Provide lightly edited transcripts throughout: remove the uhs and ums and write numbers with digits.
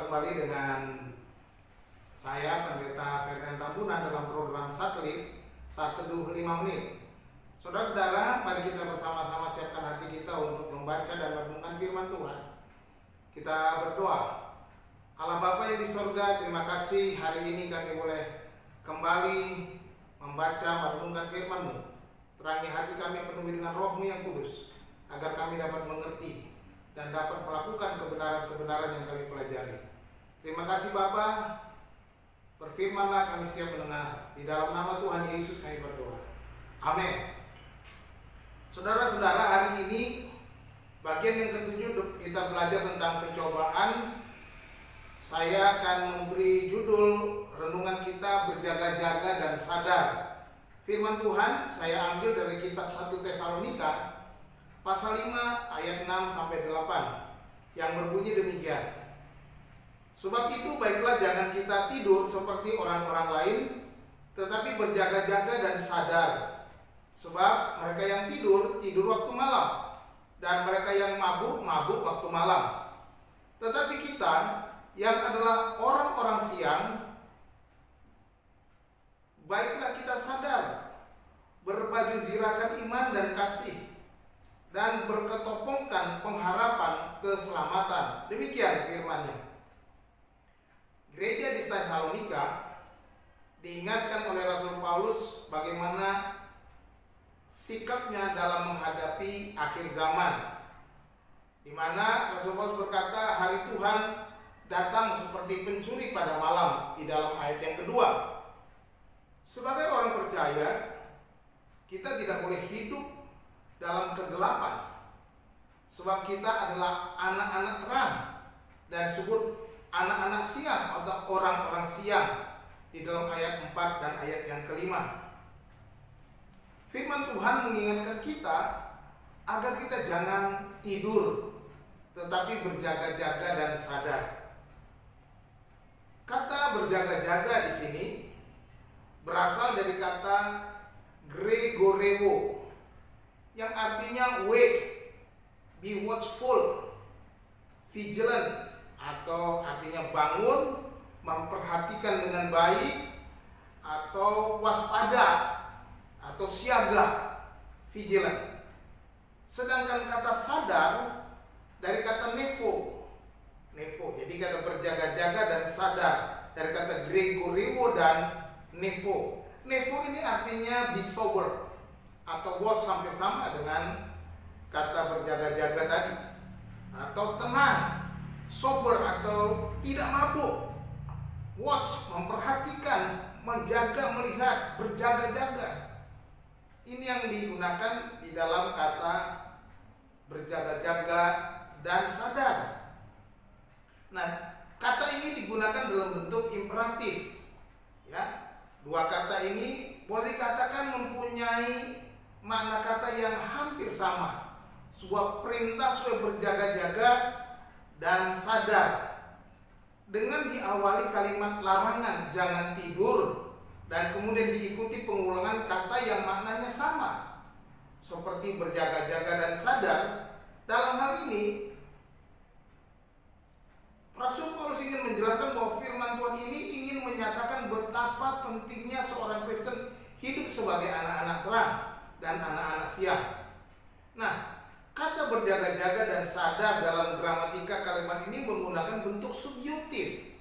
Berjumpa kembali dengan saya Pendeta Ferdinand Tambunan dalam program satelit Saat Teduh 5 Menit. Saudara-saudara, mari kita bersama-sama siapkan hati kita untuk membaca dan merenungkan firman Tuhan. Kita berdoa. Allah Bapa yang di sorga, terima kasih hari ini kami boleh kembali membaca merenungkan firman-Mu. Terangi hati kami penuhi dengan Roh-Mu yang kudus, agar kami dapat mengerti dan dapat melakukan kebenaran-kebenaran yang kami pelajari. Terima kasih Bapa. Berfirmanlah, kami siap mendengar. Di dalam nama Tuhan Yesus kami berdoa. Amin. Saudara-saudara, hari ini bagian yang ketujuh kita belajar tentang pencobaan. Saya akan memberi judul renungan kita berjaga-jaga dan sadar. Firman Tuhan saya ambil dari kitab 1 Tesalonika pasal 5 ayat 6 sampai 8 yang berbunyi demikian. Sebab itu baiklah jangan kita tidur seperti orang-orang lain, tetapi berjaga-jaga dan sadar. Sebab mereka yang tidur waktu malam, dan mereka yang mabuk waktu malam. Tetapi kita yang adalah orang-orang siang, baiklah kita sadar, berbaju zirakan iman dan kasih, dan berketopongkan pengharapan keselamatan. Demikian firman-Nya. Gereja di Tesalonika diingatkan oleh Rasul Paulus bagaimana sikapnya dalam menghadapi akhir zaman, di mana Rasul Paulus berkata hari Tuhan datang seperti pencuri pada malam di dalam ayat yang kedua. Sebagai orang percaya, kita tidak boleh hidup dalam kegelapan, sebab kita adalah anak-anak terang dan disebut anak-anak siang atau orang-orang siang di dalam ayat 4 dan ayat yang kelima. Firman Tuhan mengingatkan kita agar kita jangan tidur, tetapi berjaga-jaga dan sadar. Kata berjaga-jaga di sini berasal dari kata Gregoreo, yang artinya wake, be watchful, vigilant, atau artinya bangun, memperhatikan dengan baik, atau waspada, atau siaga, vigilant. Sedangkan kata sadar dari kata nevo, jadi kata berjaga-jaga dan sadar dari kata Gregoreo dan nevo. Nevo ini artinya be sober atau watch, hampir sama dengan kata berjaga-jaga tadi, atau tenang, sober atau tidak mabuk. Watch, memperhatikan, menjaga, melihat, berjaga-jaga. Ini yang digunakan di dalam kata berjaga-jaga dan sadar. Nah, kata ini digunakan dalam bentuk imperatif. Ya, dua kata ini boleh dikatakan mempunyai makna kata yang hampir sama. Sebuah perintah supaya berjaga-jaga dan sadar, dengan diawali kalimat larangan jangan tidur, dan kemudian diikuti pengulangan kata yang maknanya sama seperti berjaga-jaga dan sadar. Dalam hal ini Rasul Paulus ingin menjelaskan bahwa firman Tuhan ini ingin menyatakan betapa pentingnya seorang Kristen hidup sebagai anak-anak terang dan anak-anak siang. Nah, kata berjaga-jaga dan sadar dalam gramatika kalimat ini menggunakan bentuk subjuntif.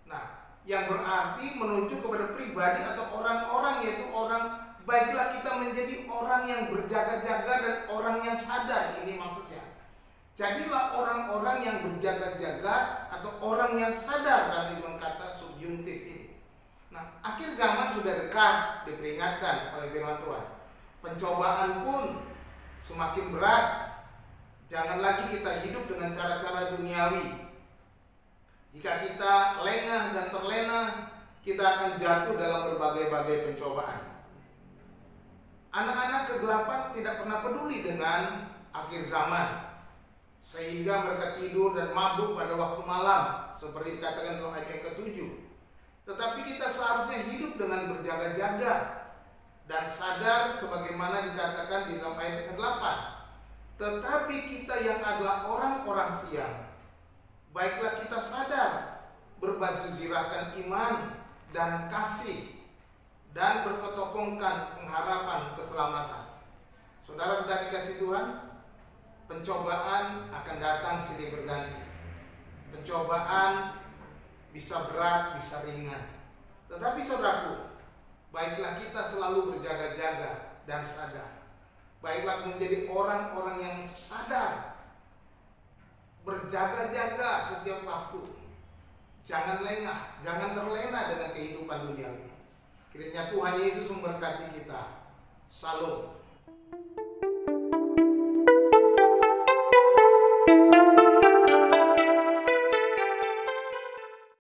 Nah, yang berarti menunjuk kepada pribadi atau orang-orang, yaitu orang, baiklah kita menjadi orang yang berjaga-jaga dan orang yang sadar. Ini maksudnya. Jadilah orang-orang yang berjaga-jaga atau orang yang sadar dengan kata subjuntif ini. Nah, akhir zaman sudah dekat, diperingatkan oleh firman Tuhan. Pencobaan pun semakin berat. Jangan lagi kita hidup dengan cara-cara duniawi. Jika kita lengah dan terlena, kita akan jatuh dalam berbagai-bagai pencobaan. Anak-anak kegelapan tidak pernah peduli dengan akhir zaman, sehingga mereka tidur dan mabuk pada waktu malam, seperti dikatakan dalam ayat yang ke-7. Tetapi kita seharusnya hidup dengan berjaga-jaga dan sadar sebagaimana dikatakan di dalam ayat ke-8. Tetapi kita yang adalah orang-orang siang, baiklah kita sadar, berbaju zirahkan iman dan kasih, dan berketopongkan pengharapan keselamatan. Saudara-saudara dikasih Tuhan, pencobaan akan datang silih berganti. Pencobaan bisa berat, bisa ringan. Tetapi saudaraku, baiklah kita selalu berjaga-jaga dan sadar. Baiklah menjadi orang-orang yang sadar, berjaga-jaga setiap waktu. Jangan lengah, jangan terlena dengan kehidupan dunia ini. Kiranya Tuhan Yesus memberkati kita. Salam.